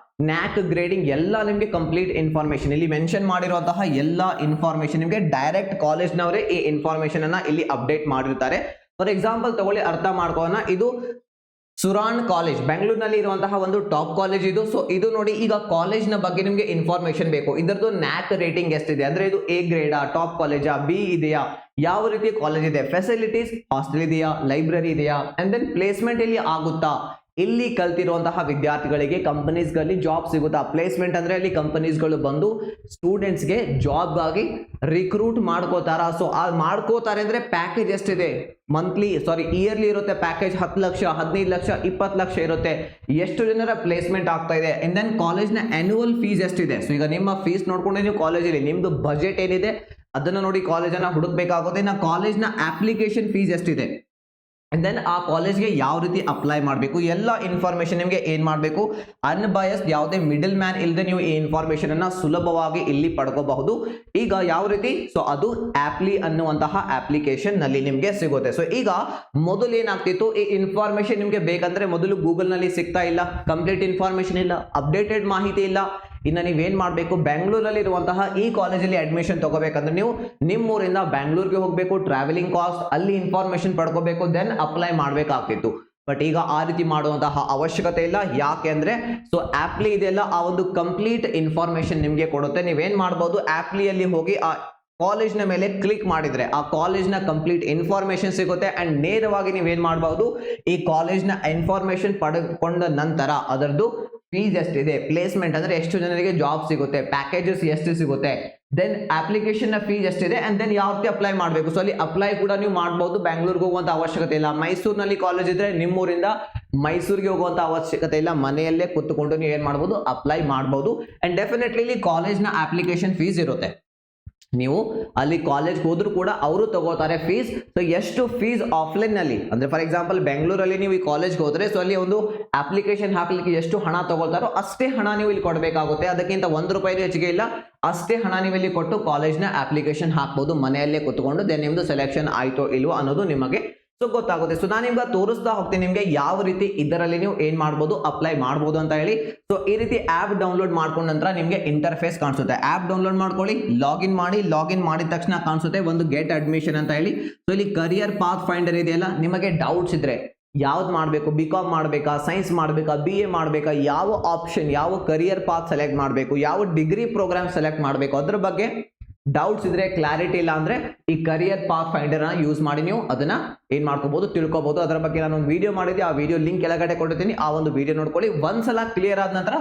Speaker 1: ನ್ಯಾಕ್ ಗ್ರೇಡಿಂಗ್ ಎಲ್ಲ ನಿಮಗೆ ಕಂಪ್ಲೀಟ್ ಇನ್ಫಾರ್ಮೇಶನ್ ಇಲ್ಲಿ ಮೆನ್ಷನ್ ಮಾಡಿರುವಂತಹ ಎಲ್ಲ ಇನ್ಫಾರ್ಮೇಶನ್ ನಿಮಗೆ ಡೈರೆಕ್ಟ್ ಕಾಲೇಜ್ನವರೇ ಈ ಇನ್ಫಾರ್ಮೇಶನ್ ಅನ್ನ ಇಲ್ಲಿ ಅಪ್ಡೇಟ್ ಮಾಡಿರ್ತಾರೆ. ಫಾರ್ ಎಕ್ಸಾಂಪಲ್ ತಗೊಳ್ಳಿ, ಅರ್ಥ ಮಾಡ್ಕೋಣ. ಇದು ಸುರಾನ್ ಕಾಲೇಜ್ ಬೆಂಗಳೂರಿನಲ್ಲಿ ಇರುವಂತಹ ಒಂದು ಟಾಪ್ ಕಾಲೇಜ್ ಇದು. ಸೊ ಇದು ನೋಡಿ, ಈಗ ಕಾಲೇಜ್ ನ ಬಗ್ಗೆ ನಿಮಗೆ ಇನ್ಫಾರ್ಮೇಶನ್ ಬೇಕು. ಇದರದ್ದು ನ್ಯಾಕ್ ರೇಟಿಂಗ್ ಎಷ್ಟಿದೆ, ಅಂದ್ರೆ ಇದು ಎ ಗ್ರೇಡಾ, ಟಾಪ್ ಕಾಲೇಜಾ, ಬಿ ಇದೆಯಾ, ಯಾವ ರೀತಿ ಕಾಲೇಜ್ ಇದೆ, ಫೆಸಿಲಿಟೀಸ್, ಹಾಸ್ಟೆಲ್ ಇದೆಯಾ, ಲೈಬ್ರರಿ ಇದೆಯಾ, ಅಂಡ್ ದೆನ್ ಪ್ಲೇಸ್ಮೆಂಟ್ ಇಲ್ಲಿ ಆಗುತ್ತಾ, ಇಲ್ಲಿ ಕಲ್ತಿರುವಂತಹ ವಿದ್ಯಾರ್ಥಿಗಳಿಗೆ ಕಂಪನೀಸ್ಗಳಲ್ಲಿ ಜಾಬ್ ಸಿಗುತ್ತಾ. ಪ್ಲೇಸ್ಮೆಂಟ್ ಅಂದ್ರೆ ಅಲ್ಲಿ ಕಂಪನೀಸ್ಗಳು ಬಂದು ಸ್ಟೂಡೆಂಟ್ಸ್ಗೆ ಜಾಬ್ ಆಗಿ ರಿಕ್ರೂಟ್ ಮಾಡ್ಕೋತಾರ. ಸೊ ಮಾಡ್ಕೋತಾರೆ ಅಂದ್ರೆ ಪ್ಯಾಕೇಜ್ ಎಷ್ಟಿದೆ, ಇಯರ್ಲಿ ಇರುತ್ತೆ ಪ್ಯಾಕೇಜ್ 10 ಲಕ್ಷ, 15 ಲಕ್ಷ, 20 ಲಕ್ಷ ಇರುತ್ತೆ. ಎಷ್ಟು ಜನರ ಪ್ಲೇಸ್ಮೆಂಟ್ ಆಗ್ತಾ ಇದೆ, ಅಂಡ್ ದೆನ್ ಕಾಲೇಜ್ನ ಆನ್ಯುವಲ್ ಫೀಸ್ ಎಷ್ಟಿದೆ. ಸೊ ಈಗ ನಿಮ್ಮ ಫೀಸ್ ನೋಡ್ಕೊಂಡೆ ನೀವು ಕಾಲೇಜಲ್ಲಿ ನಿಮ್ದು ಬಜೆಟ್ ಏನಿದೆ ಅದನ್ನ ನೋಡಿ ಕಾಲೇಜನ್ನ ಹುಡುಕ್ಬೇಕಾಗುತ್ತೆ. ಇನ್ನು ಕಾಲೇಜ್ನ ಅಪ್ಲಿಕೇಶನ್ ಫೀಸ್ ಎಷ್ಟಿದೆ, ಅಂಡ್ ದೆನ್ ಆ ಕಾಲೇಜ್ಗೆ ಯಾವ ರೀತಿ ಅಪ್ಲೈ ಮಾಡಬೇಕು, ಎಲ್ಲ ಇನ್ಫಾರ್ಮೇಶನ್ ನಿಮಗೆ ಏನ್ ಮಾಡಬೇಕು, ಅನ್ಬಯಸ್ಡ್ ಯಾವುದೇ ಮಿಡಲ್ ಮ್ಯಾನ್ ಇಲ್ಲದೆ ನೀವು ಈ ಇನ್ಫಾರ್ಮೇಶನ್ ಅನ್ನ ಸುಲಭವಾಗಿ ಇಲ್ಲಿ ಪಡ್ಕೋಬಹುದು. ಈಗ ಯಾವ ರೀತಿ, ಸೊ ಅದು ಆಪ್ಲಿ ಅನ್ನುವಂತಹ ಅಪ್ಲಿಕೇಶನ್ ನಲ್ಲಿ ನಿಮಗೆ ಸಿಗುತ್ತೆ. ಸೊ ಈಗ ಮೊದಲು ಏನಾಗ್ತಿತ್ತು, ಈ ಇನ್ಫಾರ್ಮೇಶನ್ ನಿಮಗೆ ಬೇಕಂದ್ರೆ ಮೊದಲು ಗೂಗಲ್ ನಲ್ಲಿ ಸಿಗ್ತಾ ಇಲ್ಲ, ಕಂಪ್ಲೀಟ್ ಇನ್ಫಾರ್ಮೇಶನ್ ಇಲ್ಲ, ಅಪ್ಡೇಟೆಡ್ ಮಾಹಿತಿ ಇಲ್ಲ. ಇನ್ನು ನೀವೇನ್ ಮಾಡಬೇಕು, ಬೆಂಗಳೂರಲ್ಲಿ ಇರುವಂತಹ ಈ ಕಾಲೇಜಲ್ಲಿ ಅಡ್ಮಿಷನ್ ತಗೋಬೇಕಂದ್ರೆ ನೀವು ನಿಮ್ಮೂರಿಂದ ಬೆಂಗಳೂರಿಗೆ ಹೋಗಬೇಕು, ಟ್ರಾವೆಲಿಂಗ್ ಕಾಸ್ಟ್, ಅಲ್ಲಿ ಇನ್ಫಾರ್ಮೇಶನ್ ಪಡ್ಕೋಬೇಕು, ದೆನ್ ಅಪ್ಲೈ ಮಾಡಬೇಕಾಗ್ತಿತ್ತು. ಬಟ್ ಈಗ ಆ ರೀತಿ ಮಾಡುವಂತಹ ಅವಶ್ಯಕತೆ ಇಲ್ಲ. ಯಾಕೆ ಅಂದ್ರೆ ಸೊ ಆಪ್ಲಿ ಇದೆಯಲ್ಲ ಆ ಒಂದು ಕಂಪ್ಲೀಟ್ ಇನ್ಫಾರ್ಮೇಶನ್ ನಿಮಗೆ ಕೊಡುತ್ತೆ. ನೀವೇನ್ ಮಾಡಬಹುದು, ಆಪ್ಲಿಯಲ್ಲಿ ಹೋಗಿ ಆ ಕಾಲೇಜ್ನ ಮೇಲೆ ಕ್ಲಿಕ್ ಮಾಡಿದ್ರೆ ಆ ಕಾಲೇಜ್ನ ಕಂಪ್ಲೀಟ್ ಇನ್ಫಾರ್ಮೇಶನ್ ಸಿಗುತ್ತೆ. ಅಂಡ್ ನೇರವಾಗಿ ನೀವೇನ್ ಮಾಡಬಹುದು, ಈ ಕಾಲೇಜ್ನ ಇನ್ಫಾರ್ಮೇಶನ್ ಪಡೆದುಕೊಂಡ ನಂತರ ಅದರದ್ದು ಫೀಸ್ ಎಷ್ಟಿದೆ, ಪ್ಲೇಸ್ಮೆಂಟ್ ಅಂದ್ರೆ ಎಷ್ಟು ಜನರಿಗೆ ಜಾಬ್ ಸಿಗುತ್ತೆ, ಪ್ಯಾಕೇಜಸ್ ಎಷ್ಟು ಸಿಗುತ್ತೆ, ದೆನ್ ಅಪ್ಲಿಕೇಶನ್ ಫೀಸ್ ಎಷ್ಟಿದೆ, ಅಂಡ್ ದೆನ್ ಯಾವ ರೀತಿ ಅಪ್ಲೈ ಮಾಡಬೇಕು. ಸೊ ಅಲ್ಲಿ ಅಪ್ಲೈ ಕೂಡ ನೀವು ಮಾಡಬಹುದು. ಬೆಂಗಳೂರಿಗೆ ಹೋಗುವಂತ ಅವಶ್ಯಕತೆ ಇಲ್ಲ. ಮೈಸೂರಿನಲ್ಲಿ ಕಾಲೇಜ್ ಇದ್ರೆ ನಿಮ್ಮೂರಿಂದ ಮೈಸೂರಿಗೆ ಹೋಗುವಂತ ಅವಶ್ಯಕತೆ ಇಲ್ಲ. ಮನೆಯಲ್ಲೇ ಕೂತ್ಕೊಂಡು ನೀವು ಏನ್ ಮಾಡಬಹುದು, ಅಪ್ಲೈ ಮಾಡಬಹುದು. ಅಂಡ್ ಡೆಫಿನೆಟ್ಲಿ ಇಲ್ಲಿ ಕಾಲೇಜ್ನ ಅಪ್ಲಿಕೇಶನ್ ಫೀಸ್ ಇರುತ್ತೆ. ನೀವು ಅಲ್ಲಿ ಕಾಲೇಜ್ ಹೋದ್ರೂ ಕೂಡ ಅವರು ತಗೋತಾರೆ ಫೀಸ್. ಸೊ ಎಷ್ಟು ಫೀಸ್ ಆಫ್ಲೈನ್ ನಲ್ಲಿ ಅಂದ್ರೆ ಫಾರ್ ಎಕ್ಸಾಂಪಲ್ ಬೆಂಗಳೂರಲ್ಲಿ ನೀವು ಈ ಕಾಲೇಜ್ಗೆ ಹೋದ್ರೆ ಸೊ ಅಲ್ಲಿ ಒಂದು ಅಪ್ಲಿಕೇಶನ್ ಹಾಕ್ಲಿಕ್ಕೆ ಎಷ್ಟು ಹಣ ತಗೋತಾರೋ ಅಷ್ಟೇ ಹಣ ನೀವು ಇಲ್ಲಿ ಕೊಡಬೇಕಾಗುತ್ತೆ. ಅದಕ್ಕಿಂತ ₹1 ಹೆಚ್ಚಿಗೆ ಇಲ್ಲ. ಅಷ್ಟೇ ಹಣ ನೀವು ಇಲ್ಲಿ ಕೊಟ್ಟು ಕಾಲೇಜ್ನ ಅಪ್ಲಿಕೇಶನ್ ಹಾಕ್ಬಹುದು ಮನೆಯಲ್ಲೇ ಕೂತ್ಕೊಂಡು. ದೆನ್ ನಿಮ್ದು ಸೆಲೆಕ್ಷನ್ ಆಯ್ತೋ ಇಲ್ವೋ ಅನ್ನೋದು ನಿಮಗೆ ಸೊ ಗೊತ್ತಾಗುತ್ತೆ. ಸೊ ನಾನು ನಿಮ್ಗೆ ತೋರಿಸ್ತಾ ಹೋಗ್ತೀನಿ ನಿಮ್ಗೆ ಯಾವ ರೀತಿ ಇದರಲ್ಲಿ ನೀವು ಏನ್ ಮಾಡ್ಬೋದು, ಅಪ್ಲೈ ಮಾಡ್ಬೋದು ಅಂತ ಹೇಳಿ. ಸೊ ಈ ರೀತಿ ಆಪ್ ಡೌನ್ಲೋಡ್ ಮಾಡ್ಕೊಂಡ ನಂತರ ನಿಮ್ಗೆ ಇಂಟರ್ಫೇಸ್ ಕಾಣಿಸುತ್ತೆ. ಆಪ್ ಡೌನ್ಲೋಡ್ ಮಾಡ್ಕೊಳ್ಳಿ, ಲಾಗಿನ್ ಮಾಡಿ. ಲಾಗಿನ್ ಮಾಡಿದ ತಕ್ಷಣ ಕಾಣಿಸುತ್ತೆ ಒಂದು ಗೆಟ್ ಅಡ್ಮಿಷನ್ ಅಂತ ಹೇಳಿ. ಸೊ ಇಲ್ಲಿ ಕರಿಯರ್ ಪಾತ್ ಫೈಂಡರ್ ಇದೆಯಲ್ಲ, ನಿಮಗೆ ಡೌಟ್ಸ್ ಇದ್ರೆ ಯಾವ್ದು ಮಾಡಬೇಕು, BCom ಮಾಡಬೇಕಾ, ಸೈನ್ಸ್ ಮಾಡಬೇಕಾ, BA ಮಾಡಬೇಕಾ, ಯಾವ ಆಪ್ಷನ್, ಯಾವ ಕರಿಯರ್ ಪಾತ್ ಸೆಲೆಕ್ಟ್ ಮಾಡಬೇಕು, ಯಾವ ಡಿಗ್ರಿ ಪ್ರೋಗ್ರಾಮ್ ಸೆಲೆಕ್ಟ್ ಮಾಡಬೇಕು, ಅದ್ರ ಬಗ್ಗೆ ಡೌಟ್ಸ್ ಇದ್ರೆ, ಕ್ಲಾರಿಟಿ ಇಲ್ಲ ಅಂದ್ರೆ ಈ ಕರಿಯರ್ ಪಾತ್ ಫೈಂಡರ್ ಯೂಸ್ ಮಾಡಿ ನೀವು ಅದನ್ನ ಏನ್ ಮಾಡ್ಕೋಬಹುದು, ತಿಳ್ಕೊಬಹುದು. ಅದರ ಬಗ್ಗೆ ನಾನು ಒಂದು ವಿಡಿಯೋ ಮಾಡಿದ್ದೆ, ಆ ವಿಡಿಯೋ ಲಿಂಕ್ ಕೆಳಗಡೆ ಕೊಡ್ತೀನಿ. ಆ ಒಂದು ವಿಡಿಯೋ ನೋಡ್ಕೊಳ್ಳಿ. ಒಂದ್ಸಲ ಕ್ಲಿಯರ್ ಆದ ನಂತರ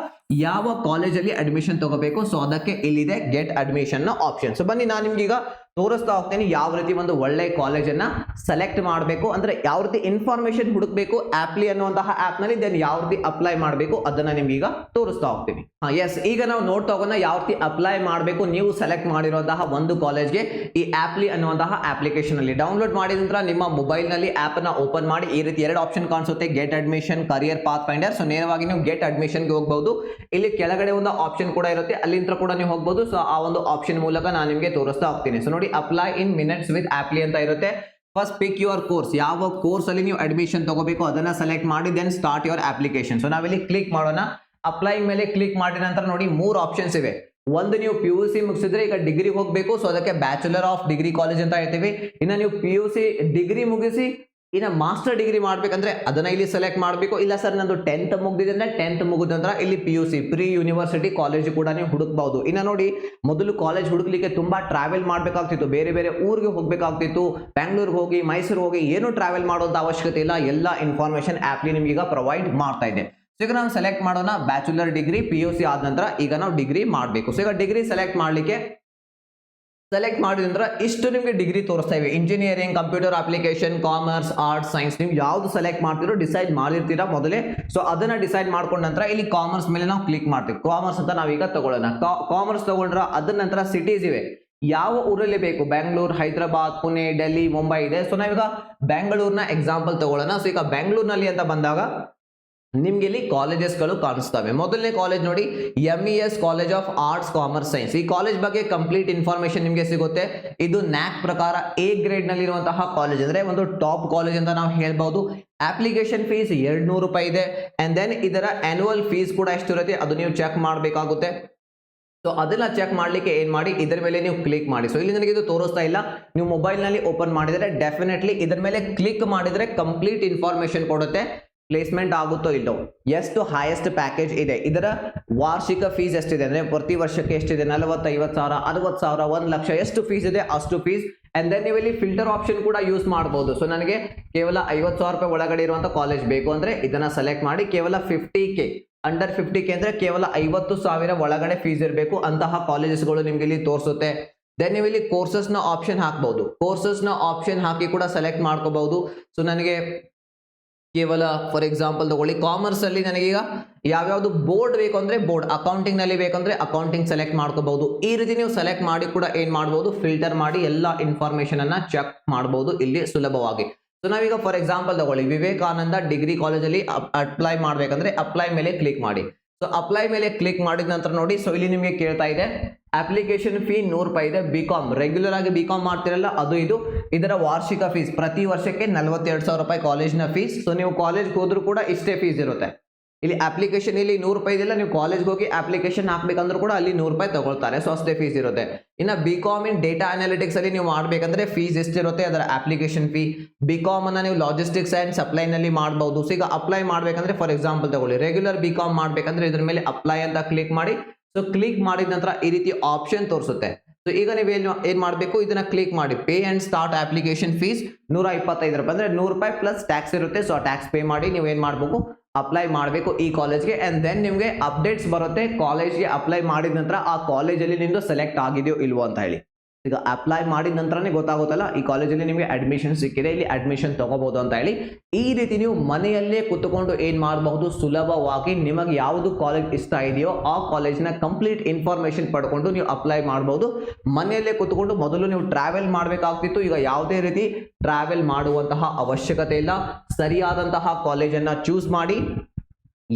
Speaker 1: ಯಾವ ಕಾಲೇಜಲ್ಲಿ ಅಡ್ಮಿಷನ್ ತಗೋಬೇಕು, ಸೊ ಅದಕ್ಕೆ ಇಲ್ಲಿದೆ ಗೆಟ್ ಅಡ್ಮಿಷನ್ ನ ಆಪ್ಷನ್. ಸೊ ಬನ್ನಿ ನಾನು ನಿಮ್ಗೆ ಈಗ ತೋರಿಸ್ತಾ ಹೋಗ್ತೀನಿ ಯಾವ ರೀತಿ ಒಂದು ಒಳ್ಳೆ ಕಾಲೇಜನ್ನ ಸೆಲೆಕ್ಟ್ ಮಾಡಬೇಕು, ಅಂದ್ರೆ ಯಾವ ರೀತಿ ಇನ್ಫಾರ್ಮೇಶನ್ ಹುಡುಕ್ಬೇಕು ಆಪ್ಲಿ ಅನ್ನುವಂತಹ ಆಪ್ ನಲ್ಲಿ, ದೆನ್ ಯಾವ ರೀತಿ ಅಪ್ಲೈ ಮಾಡಬೇಕು ಅದನ್ನ ನಿಮ್ಗೆ ಈಗ ತೋರಿಸ್ತಾ ಹೋಗ್ತೀನಿ. ಎಸ್, ಈಗ ನಾವು ನೋಡ್ತಾ ಹೋಗೋಣ ಯಾವ ರೀತಿ ಅಪ್ಲೈ ಮಾಡಬೇಕು. ನೀವು ಸೆಲೆಕ್ಟ್ ಮಾಡಿರುವಂತಹ ಒಂದು ಕಾಲೇಜ್ಗೆ ಈ ಆಪ್ಲಿ ಅನ್ನುವಂತಹ ಅಪ್ಲಿಕೇಶನ್ ಅಲ್ಲಿ ಡೌನ್ಲೋಡ್ ಮಾಡಿದ ನಂತರ ನಿಮ್ಮ ಮೊಬೈಲ್ ನಲ್ಲಿ ಆಪ್ ಅನ್ನ ಓಪನ್ ಮಾಡಿ ಈ ರೀತಿ ಎರಡು ಆಪ್ಷನ್ ಕಾಣಿಸುತ್ತೆ, get admission, career path finder. So ನೇರವಾಗಿ ನೀವು ಗೆಟ್ ಅಡ್ಮಿಷನ್ ಗೆ ಹೋಗಬಹುದು. ಇಲ್ಲಿ ಕೆಳಗಡೆ ಒಂದು ಆಪ್ಷನ್ ಕೂಡ ಇರುತ್ತೆ, ಅಲ್ಲಿಂದ ಕೂಡ ನೀವು ಹೋಗಬಹುದು. ಸೊ ಆ ಒಂದು ಆಪ್ಷನ್ ಮೂಲಕ ನಾನು ನಿಮಗೆ ತೋರಿಸ್ತಾ ಹೋಗ್ತೀನಿ. ಸೊ ನೋಡಿ, apply in minutes with apply ಅಂತ ಇರುತ್ತೆ. ಫಸ್ಟ್ ಪಿಕ್ ಯುವರ್ ಕೋರ್ಸ್, ಯಾವ ಕೋರ್ಸ್ ಅಲ್ಲಿ ನೀವು ಅಡ್ಮಿಷನ್ ತಗೋಬೇಕು ಅದನ್ನ ಸೆಲೆಕ್ಟ್ ಮಾಡಿ then start your application. So ನಾವಿಲ್ಲಿ ಕ್ಲಿಕ್ ಮಾಡೋಣ. ಅಪ್ಲೈ ಮೇಲೆ ಕ್ಲಿಕ್ ಮಾಡಿದ ನಂತರ ನೋಡಿ 3 ಆಪ್ಷನ್ಸ್ ಇವೆ. ಒಂದು, ನೀವು PUC ಮುಗಿಸಿದ್ರೆ ಈಗ ಡಿಗ್ರಿ ಹೋಗಬೇಕು, ಸೊ ಅದಕ್ಕೆ ಬ್ಯಾಚುಲರ್ ಆಫ್ ಡಿಗ್ರಿ ಕಾಲೇಜ್ ಅಂತ ಹೇಳ್ತೀವಿ. ಇನ್ನು ನೀವು PUC ಡಿಗ್ರಿ ಮುಗಿಸಿ ಇನ್ನು ಮಾಸ್ಟರ್ ಡಿಗ್ರಿ ಮಾಡ್ಬೇಕಂದ್ರೆ ಅದನ್ನ ಇಲ್ಲಿ ಸೆಲೆಕ್ಟ್ ಮಾಡಬೇಕು. ಇಲ್ಲ ಸರ್ ನಂದು 10th ಮುಗಿದಿದೆ ಅಂದ್ರೆ 10th ಮುಗಿದ ನಂತರ ಇಲ್ಲಿ PUC ಪ್ರೀ ಯೂನಿವರ್ಸಿಟಿ ಕಾಲೇಜ್ ಕೂಡ ನೀವು ಹುಡುಕಬಹುದು. ಇನ್ನು ನೋಡಿ, ಮೊದಲು ಕಾಲೇಜ್ ಹುಡುಕ್ಲಿಕ್ಕೆ ತುಂಬಾ ಟ್ರಾವೆಲ್ ಮಾಡಬೇಕಾಗ್ತಿತ್ತು, ಬೇರೆ ಬೇರೆ ಊರಿಗೆ ಹೋಗ್ಬೇಕಾಗ್ತಿತ್ತು, ಬೆಂಗಳೂರಿಗೆ ಹೋಗಿ ಮೈಸೂರು ಹೋಗಿ ಏನು ಟ್ರಾವೆಲ್ ಮಾಡೋದು ಅವಶ್ಯಕತೆ ಇಲ್ಲ, ಎಲ್ಲ ಇನ್ಫಾರ್ಮೇಶನ್ ಆಪ್ಲಿ ನಿಮ್ಗೆ ಈಗ ಪ್ರೊವೈಡ್ ಮಾಡ್ತಾ ಇದೆ. ಸೊ ಈಗ ನಾವು ಸೆಲೆಕ್ಟ್ ಮಾಡೋಣ ಬ್ಯಾಚುಲರ್ ಡಿಗ್ರಿ, PUC ಆದ ನಂತರ ಈಗ ನಾವು ಡಿಗ್ರಿ ಮಾಡಬೇಕು. ಸೊ ಈಗ ಡಿಗ್ರಿ ಸೆಲೆಕ್ಟ್ ಮಾಡ್ಲಿಕ್ಕೆ ಸೆಲೆಕ್ಟ್ ಮಾಡಿದ ನಂತರ ಇಷ್ಟು ನಿಮಗೆ ಡಿಗ್ರಿ ತೋರಿಸ್ತಾ ಇವೆ, engineering, computer application, commerce, arts, science. ನೀವು ಯಾವ್ದು ಸೆಲೆಕ್ಟ್ ಮಾಡ್ತಿರೋ ಡಿಸೈಡ್ ಮಾಡಿರ್ತೀರಾ ಮೊದಲೇ. ಸೊ ಅದನ್ನ ಡಿಸೈಡ್ ಮಾಡ್ಕೊಂಡ ನಂತರ ಇಲ್ಲಿ ಕಾಮರ್ಸ್ ಮೇಲೆ ನಾವು ಕ್ಲಿಕ್ ಮಾಡ್ತೀವಿ. ಕಾಮರ್ಸ್ ಅಂತ ನಾವೀಗ ತಗೊಳ್ಳೋಣ. ಕಾಮರ್ಸ್ ತಗೊಂಡ್ರ ಅದ್ರ ನಂತರ ಸಿಟೀಸ್ ಇವೆ, ಯಾವ ಊರಲ್ಲಿ ಬೇಕು, ಬೆಂಗಳೂರು, ಹೈದರಾಬಾದ್, ಪುಣೆ, ಡೆಲ್ಲಿ, ಮುಂಬೈ ಇದೆ. ಸೊ ನಾವೀಗ ಬೆಂಗಳೂರಿನ ಎಕ್ಸಾಂಪಲ್ ತಗೊಳ್ಳೋಣ. ಸೊ ಈಗ ಬೆಂಗಳೂರಿನಲ್ಲಿ ಅಂತ ಬಂದಾಗ ನಿಮ್ಗೆ ಇಲ್ಲಿ ಕಾಲೇಜಸ್ಗಳು ಕಾಣಿಸ್ತವೆ. ಮೊದಲನೇ ಕಾಲೇಜ್ ನೋಡಿ, MES college of arts, commerce, science. ಈ ಕಾಲೇಜ್ ಬಗ್ಗೆ ಕಂಪ್ಲೀಟ್ ಇನ್ಫಾರ್ಮೇಶನ್ ನಿಮಗೆ ಸಿಗುತ್ತೆ. ಇದು NAC ಪ್ರಕಾರ A ಗ್ರೇಡ್ ನಲ್ಲಿ ಇರುವಂತಹ ಕಾಲೇಜ್, ಅಂದ್ರೆ ಒಂದು ಟಾಪ್ ಕಾಲೇಜ್ ಅಂತ ನಾವು ಹೇಳ್ಬಹುದು. ಅಪ್ಲಿಕೇಶನ್ ಫೀಸ್ 200 ರೂಪಾಯಿ ಇದೆ. ಅಂಡ್ ದೆನ್ ಇದರ ಆನ್ಯುವಲ್ ಫೀಸ್ ಕೂಡ ಎಷ್ಟಿರುತ್ತೆ ಅದು ನೀವು ಚೆಕ್ ಮಾಡಬೇಕಾಗುತ್ತೆ. ಸೊ ಅದನ್ನ ಚೆಕ್ ಮಾಡ್ಲಿಕ್ಕೆ ಏನ್ ಮಾಡಿ, ಇದರ ಮೇಲೆ ನೀವು ಕ್ಲಿಕ್ ಮಾಡಿ. ಸೊ ಇಲ್ಲಿ ನನಗೆ ಇದು ತೋರಿಸ್ತಾ ಇಲ್ಲ, ನೀವು ಮೊಬೈಲ್ ನಲ್ಲಿ ಓಪನ್ ಮಾಡಿದ್ರೆ ಡೆಫಿನೆಟ್ಲಿ ಇದರ ಮೇಲೆ ಕ್ಲಿಕ್ ಮಾಡಿದ್ರೆ ಕಂಪ್ಲೀಟ್ ಇನ್ಫಾರ್ಮೇಶನ್ ಕೊಡುತ್ತೆ. ಪ್ಲೇಸ್ಮೆಂಟ್ ಆಗುತ್ತೋ ಇಲ್ಲೋ, ಎಷ್ಟು ಹೈಯೆಸ್ಟ್ ಪ್ಯಾಕೇಜ್ ಇದೆ, ಇದರ ವಾರ್ಷಿಕ ಫೀಸ್ ಎಷ್ಟಿದೆ ಅಂದ್ರೆ ಪ್ರತಿ ವರ್ಷಕ್ಕೆ ಎಷ್ಟಿದೆ, 40,000, 50,000, 60,000, 1 ಲಕ್ಷ, ಎಷ್ಟು ಫೀಸ್ ಇದೆ ಅಷ್ಟು ಫೀಸ್. ಅಂಡ್ ದೆನ್ ನೀವು ಇಲ್ಲಿ ಫಿಲ್ಟರ್ ಆಪ್ಷನ್ ಕೂಡ ಯೂಸ್ ಮಾಡಬಹುದು. ಸೊ ನನಗೆ ಕೇವಲ 50,000 ರೂಪಾಯಿ ಒಳಗಡೆ ಇರುವಂತ ಕಾಲೇಜ್ ಬೇಕು ಅಂದ್ರೆ ಇದನ್ನ ಸೆಲೆಕ್ಟ್ ಮಾಡಿ. ಕೇವಲ 50K, ಅಂಡರ್ 50K ಅಂದ್ರೆ ಕೇವಲ 50,000 ಒಳಗಡೆ ಫೀಸ್ ಇರಬೇಕು, ಅಂತಹ ಕಾಲೇಜಸ್ಗಳು ನಿಮ್ಗೆ ಇಲ್ಲಿ ತೋರಿಸುತ್ತೆ. ದೆನ್ ನೀವು ಇಲ್ಲಿ ಕೋರ್ಸಸ್ ನ ಆಪ್ಷನ್ ಹಾಕಬಹುದು. ಕೋರ್ಸಸ್ ನ ಆಪ್ಷನ್ ಹಾಕಿ ಕೂಡ ಸೆಲೆಕ್ಟ್ ಮಾಡ್ಕೋಬಹುದು. ಸೊ ನನಗೆ ಕೇವಲ ಫಾರ್ ಎಕ್ಸಾಂಪಲ್ ತಗೊಳ್ಳಿ, ಕಾಮರ್ಸ್ ಅಲ್ಲಿ ನನಗೀಗ ಯಾವ್ಯಾವ್ದು ಬೋರ್ಡ್ ಬೇಕು ಅಂದ್ರೆ ಬೋರ್ಡ್, ಅಕೌಂಟಿಂಗ್ ನಲ್ಲಿ ಬೇಕಂದ್ರೆ ಅಕೌಂಟಿಂಗ್ ಸೆಲೆಕ್ಟ್ ಮಾಡ್ಕೋಬಹುದು. ಈ ರೀತಿ ನೀವು ಸೆಲೆಕ್ಟ್ ಮಾಡಿ ಕೂಡ ಏನ್ ಮಾಡಬಹುದು, ಫಿಲ್ಟರ್ ಮಾಡಿ ಎಲ್ಲ ಇನ್ಫಾರ್ಮೇಶನ್ ಅನ್ನ ಚೆಕ್ ಮಾಡಬಹುದು ಇಲ್ಲಿ ಸುಲಭವಾಗಿ. ಸೊ ನಾವೀಗ ಫಾರ್ ಎಕ್ಸಾಂಪಲ್ ತಗೊಳ್ಳಿ, ವಿವೇಕಾನಂದ ಡಿಗ್ರಿ ಕಾಲೇಜಲ್ಲಿ ಅಪ್ಲೈ ಮಾಡ್ಬೇಕಂದ್ರೆ ಅಪ್ಲೈ ಮೇಲೆ ಕ್ಲಿಕ್ ಮಾಡಿ. ಸೊ ಅಪ್ಲೈ ಮೇಲೆ ಕ್ಲಿಕ್ ಮಾಡಿದ ನಂತರ ನೋಡಿ, ಸೊ ಇಲ್ಲಿ ನಿಮಗೆ ಕೇಳ್ತಾ ಇದೆ ಅಪ್ಲಿಕೇಶನ್ ಫೀ 100 ರೂಪಾಯಿ ಇದೆ. BCom ರೆಗ್ಯುಲರ್ ಆಗಿ BCom ಮಾಡ್ತಿರಲ್ಲ ಅದು ಇದು. ಇದರ ವಾರ್ಷಿಕ ಫೀಸ್ ಪ್ರತಿ ವರ್ಷಕ್ಕೆ 42,000 ರೂಪಾಯಿ ಕಾಲೇಜ್ನ ಫೀಸ್. ಸೊ ನೀವು ಕಾಲೇಜ್ಗೆ ಹೋದ್ರೂ ಕೂಡ ಇಷ್ಟೇ ಫೀಸ್ ಇರುತ್ತೆ. ಇಲ್ಲಿ ಅಪ್ಲಿಕೇಶನ್ ಇಲ್ಲಿ 100 ರೂಪಾಯಿ ಇದೆಲ್ಲ, ನೀವು ಕಾಲೇಜ್ಗೆ ಹೋಗಿ ಅಪ್ಲಿಕೇಶನ್ ಹಾಕ್ಬೇಕಂದ್ರೂ ಕೂಡ ಅಲ್ಲಿ 100 ರೂಪಾಯಿ ತಗೊಳ್ತಾರೆ. ಸೊ ಅಷ್ಟೇ ಫೀಸ್ ಇರುತ್ತೆ. ಇನ್ನು BCom ಇನ್ ಡೇಟಾ ಅನಾಲಿಟಿಕ್ಸ್ ಅಲ್ಲಿ ನೀವು ಮಾಡ್ಬೇಕಂದ್ರೆ ಫೀಸ್ ಎಷ್ಟಿರುತ್ತೆ, ಅದರ ಅಪ್ಲಿಕೇಶನ್ ಫೀ. BCom ಅನ್ನ ನೀವು ಲಾಜಿಸ್ಟಿಕ್ಸ್ ಅಂಡ್ ಸಪ್ಲೈ ನಲ್ಲಿ ಮಾಡಬಹುದು. ಸೊ ಈಗ ಅಪ್ಲೈ ಮಾಡ್ಬೇಕಂದ್ರೆ ಫಾರ್ ಎಕ್ಸಾಂಪಲ್ ತಗೊಳ್ಳಿ, ರೆಗ್ಯುಲರ್ BCom ಮಾಡ್ಬೇಕಂದ್ರೆ ಇದ್ರ ಮೇಲೆ ಅಪ್ಲೈ ಅಂತ ಕ್ಲಿಕ್ ಮಾಡಿ. ಸೊ ಕ್ಲಿಕ್ ಮಾಡಿದ ನಂತರ ಈ ರೀತಿ ಆಪ್ಷನ್ ತೋರಿಸುತ್ತೆ. ಸೊ ಈಗ ನೀವು ಏನ್ ಮಾಡಬೇಕು, ಇದನ್ನ ಕ್ಲಿಕ್ ಮಾಡಿ pay and start application fees 125 ರೂಪಾಯಿ, ಅಂದ್ರೆ 100 ರೂಪಾಯಿ ಪ್ಲಸ್ ಟ್ಯಾಕ್ಸ್ ಇರುತ್ತೆ. ಸೊ ಟ್ಯಾಕ್ಸ್ ಪೇ ಮಾಡಿ ನೀವು ಏನ್ ಮಾಡಬೇಕು, ಅಪ್ಲೈ ಮಾಡಬೇಕು ಈ ಕಾಲೇಜ್ಗೆ. ಅಂಡ್ ದೆನ್ ನಿಮಗೆ ಅಪ್ಡೇಟ್ಸ್ ಬರುತ್ತೆ, ಕಾಲೇಜ್ಗೆ ಅಪ್ಲೈ ಮಾಡಿದ ನಂತರ ಆ ಕಾಲೇಜಲ್ಲಿ ನಿಮ್ದು ಸೆಲೆಕ್ಟ್ ಆಗಿದೆಯೋ ಇಲ್ವೋ ಅಂತ ಹೇಳಿ. ಈಗ ಅಪ್ಲೈ ಮಾಡಿದ ನಂತರನೇ ಗೊತ್ತಾಗುತ್ತಲ್ಲ ಈ ಕಾಲೇಜಲ್ಲಿ ನಿಮಗೆ ಅಡ್ಮಿಷನ್ ಸಿಕ್ಕಿದೆ, ಇಲ್ಲಿ ಅಡ್ಮಿಷನ್ ತಗೋಬಹುದು ಅಂತ ಹೇಳಿ. ಈ ರೀತಿ ನೀವು ಮನೆಯಲ್ಲೇ ಕೂತ್ಕೊಂಡು ಏನ್ ಮಾಡಬಹುದು, ಸುಲಭವಾಗಿ ನಿಮಗೆ ಯಾವುದು ಕಾಲೇಜ್ ಇಷ್ಟ ಇದೆಯೋ ಆ ಕಾಲೇಜ್ನ ಕಂಪ್ಲೀಟ್ ಇನ್ಫಾರ್ಮೇಶನ್ ಪಡ್ಕೊಂಡು ನೀವು ಅಪ್ಲೈ ಮಾಡಬಹುದು. ಮನೆಯಲ್ಲೇ ಕೂತ್ಕೊಂಡು ಮೊದಲು ನೀವು ಟ್ರಾವೆಲ್ ಮಾಡಬೇಕಾಗ್ತಿತ್ತು, ಈಗ ಯಾವುದೇ ರೀತಿ ಟ್ರಾವೆಲ್ ಮಾಡುವಂತಹ ಅವಶ್ಯಕತೆ ಇಲ್ಲ. ಸರಿಯಾದಂತಹ ಕಾಲೇಜನ್ನು ಚೂಸ್ ಮಾಡಿ,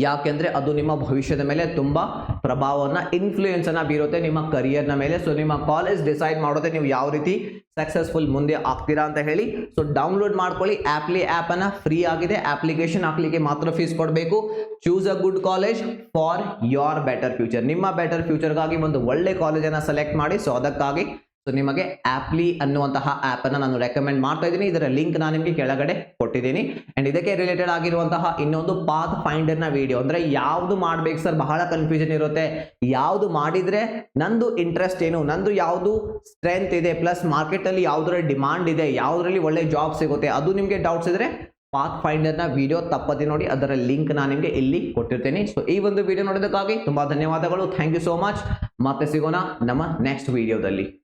Speaker 1: ಯಾಕೆಂದ್ರೆ ಅದು ನಿಮ್ಮ ಭವಿಷ್ಯದ ಮೇಲೆ ತುಂಬಾ ಪ್ರಭಾವವನ್ನು ಇನ್ಫ್ಲೂಯೆನ್ಸ್ ಅನ್ನ ಬೀರುತ್ತೆ ನಿಮ್ಮ ಕರಿಯರ್ನ ಮೇಲೆ. ಸೊ ನಿಮ್ಮ ಕಾಲೇಜ್ ಡಿಸೈಡ್ ಮಾಡೋದೇ ನೀವು ಯಾವ ರೀತಿ ಸಕ್ಸಸ್ಫುಲ್ ಮುಂದೆ ಆಗ್ತೀರಾ ಅಂತ ಹೇಳಿ. ಸೊ ಡೌನ್ಲೋಡ್ ಮಾಡ್ಕೊಳ್ಳಿ ಆಪ್ಲಿ ಆಪ್ ಅನ್ನ, ಫ್ರೀ ಆಗಿದೆ. ಅಪ್ಲಿಕೇಶನ್ ಹಾಕ್ಲಿಕ್ಕೆ ಮಾತ್ರ ಫೀಸ್ ಕೊಡಬೇಕು. Choose a good college for your better future. ನಿಮ್ಮ ಬೆಟರ್ ಫ್ಯೂಚರ್ಗಾಗಿ ಒಂದು ಒಳ್ಳೆ ಕಾಲೇಜನ್ನು ಸೆಲೆಕ್ಟ್ ಮಾಡಿ. ಸೊ ಅದಕ್ಕಾಗಿ ಸೊ ನಿಮಗೆ ಆಪ್ಲಿ ಅನ್ನುವಂತಹ ಆಪ್ ಅನ್ನು ನಾನು ರೆಕಮೆಂಡ್ ಮಾಡ್ತಾ ಇದ್ದೀನಿ. ಇದರ ಲಿಂಕ್ ನಾನು ನಿಮಗೆ ಕೆಳಗಡೆ ಕೊಟ್ಟಿದ್ದೀನಿ. ಅಂಡ್ ಇದಕ್ಕೆ ರಿಲೇಟೆಡ್ ಆಗಿರುವಂತಹ ಇನ್ನೊಂದು ಪಾತ್ ಫೈಂಡರ್ ನ ವಿಡಿಯೋ, ಅಂದ್ರೆ ಯಾವುದು ಮಾಡ್ಬೇಕು ಸರ್, ಬಹಳ ಕನ್ಫ್ಯೂಷನ್ ಇರುತ್ತೆ, ಯಾವುದು ಮಾಡಿದ್ರೆ ನಂದು ಇಂಟ್ರೆಸ್ಟ್ ಏನು, ನಂದು ಯಾವುದು ಸ್ಟ್ರೆಂತ್ ಇದೆ, ಪ್ಲಸ್ ಮಾರ್ಕೆಟ್ ಅಲ್ಲಿ ಯಾವ್ದ್ರಲ್ಲಿ ಡಿಮಾಂಡ್ ಇದೆ, ಯಾವ್ದ್ರಲ್ಲಿ ಒಳ್ಳೆ ಜಾಬ್ ಸಿಗುತ್ತೆ, ಅದು ನಿಮಗೆ ಡೌಟ್ಸ್ ಇದ್ರೆ ಪಾತ್ ಫೈಂಡರ್ ನ ವಿಡಿಯೋ ತಪ್ಪದೆ ನೋಡಿ, ಅದರ ಲಿಂಕ್ ನಾನು ನಿಮಗೆ ಇಲ್ಲಿ ಕೊಟ್ಟಿರ್ತೀನಿ. ಸೊ ಈ ಒಂದು ವಿಡಿಯೋ ನೋಡೋದಕ್ಕಾಗಿ ತುಂಬಾ ಧನ್ಯವಾದಗಳು. Thank you so much. ಮತ್ತೆ ಸಿಗೋಣ ನಮ್ಮ ನೆಕ್ಸ್ಟ್ ವಿಡಿಯೋದಲ್ಲಿ.